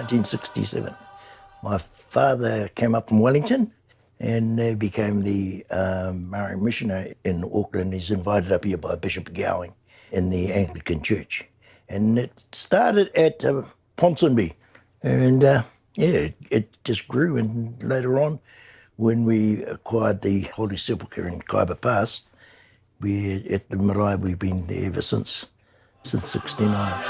1967. My father came up from Wellington and became the Maori missionary in Auckland. He's invited up here by Bishop Gowing in the Anglican Church. And it started at Ponsonby. And it just grew. And later on, when we acquired the Holy Sepulchre in Kaiba Pass, at the marae, we've been there ever since 69.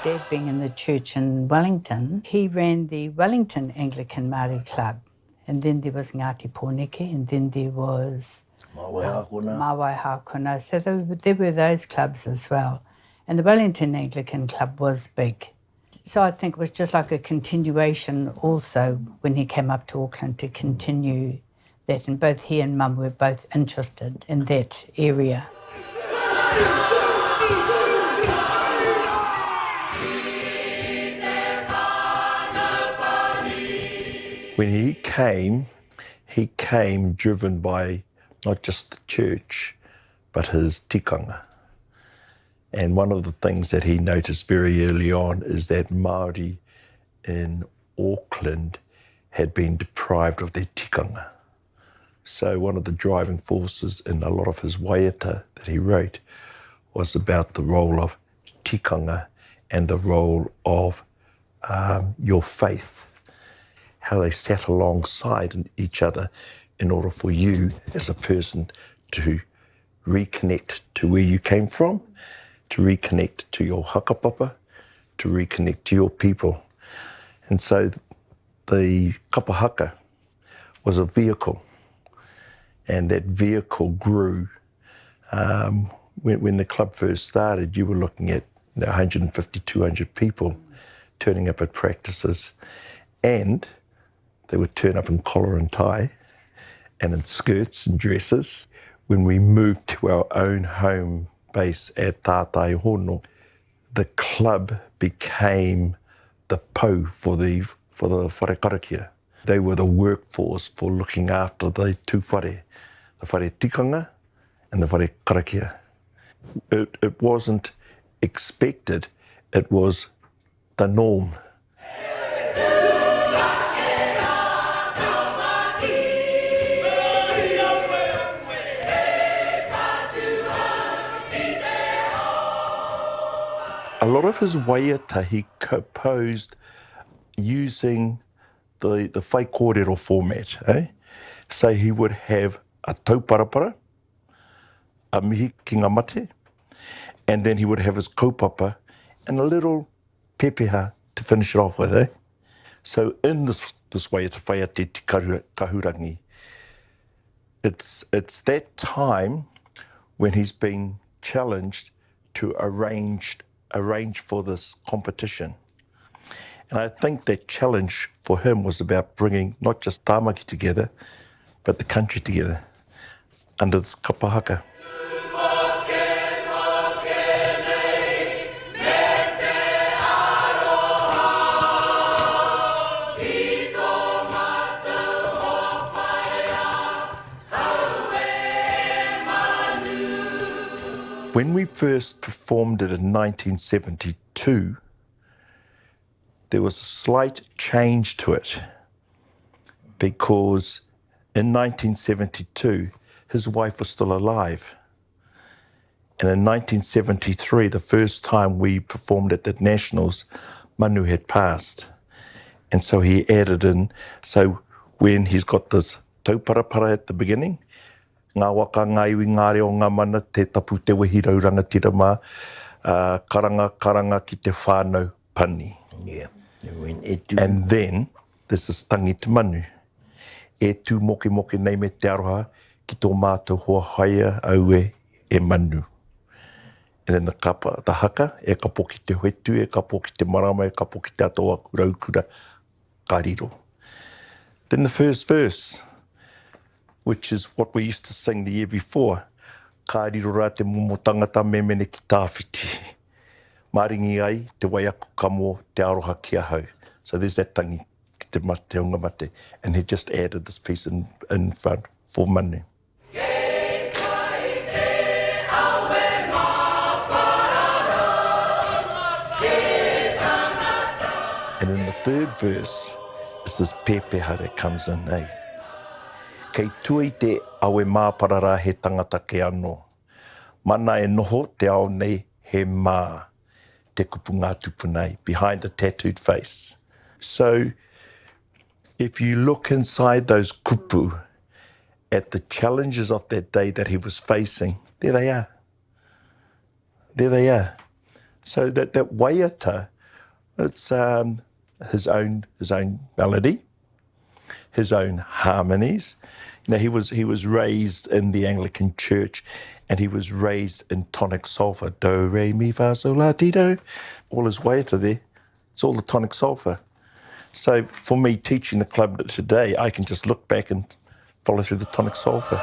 Dad being in the church in Wellington, he ran the Wellington Anglican Māori Club. And then there was Ngāti Pōneke, and then there was Mawai Hakuna. So there were those clubs as well. And the Wellington Anglican Club was big. So I think it was just like a continuation also when he came up to Auckland to continue that. And both he and Mum were both interested in that area. When he came driven by not just the church, but his tikanga. And one of the things that he noticed very early on is that Māori in Auckland had been deprived of their tikanga. So one of the driving forces in a lot of his waiata that he wrote was about the role of tikanga and the role of your faith. How they sat alongside each other in order for you as a person to reconnect to where you came from, to reconnect to your hakapapa, to reconnect to your people. And so the kapahaka was a vehicle, and that vehicle grew. When the club first started, you were looking at 150, 200 people turning up at practices, and they would turn up in collar and tie and in skirts and dresses. When we moved to our own home base at Tātai Hono, the club became the pou for the whare karakia. They were the workforce for looking after the two whare, the whare tikanga and the whare karakia. It wasn't expected, it was the norm. A lot of his waiata he composed using the whai kōrero format. So he would have a tauparapara, a mihi ki ngā mate, and then he would have his kaupapa and a little pepeha to finish it off with. So in this waiata, Whaia Te Iti Kahurangi, it's that time when he's been challenged to arrange for this competition. And I think that challenge for him was about bringing not just Tāmaki together, but the country together under this kapahaka. When we first performed it in 1972, there was a slight change to it because in 1972, his wife was still alive. And in 1973, the first time we performed at the Nationals, Manu had passed. And so he added in, so when he's got this tauparapara at the beginning, ngā waka, ngā iwi, ngā reo, ngā mana, te tapu, te wehi rauranga tira mā, karanga ki te whānau pani. Yeah. And then, this is tangi te manu. E tū moke nei me te aroha, ki tō mātou hoa haia aue e manu. And then the haka, e ka poki te hoetu, e ka poki te marama, e ka poki te atoa kuraukura, ka riro. Then the first verse, which is what we used to sing the year before. Ka riro rā te momo tangata me mene ki tāwhiti. Maringi ai, te waiaku kamo, te aroha ki ahau. So there's that tangi, ki te mate, unga mate. And he just added this piece in front for Manu. And in the third verse is this pepeha that comes in, eh? Kei tui te awe māparara he tangata ke anō. Mana e noho te ao nei he mā, te kupu ngā tupu nei, behind the tattooed face. So, if you look inside those kupu at the challenges of that day that he was facing, there they are. There they are. So that waiata, it's his own melody, his own harmonies. You know, he was raised in the Anglican Church, and he was raised in tonic solfa, do, re, mi, fa, sol, la, ti, do. All his waiata there, it's all the tonic solfa. So for me, teaching the club today, I can just look back and follow through the tonic solfa.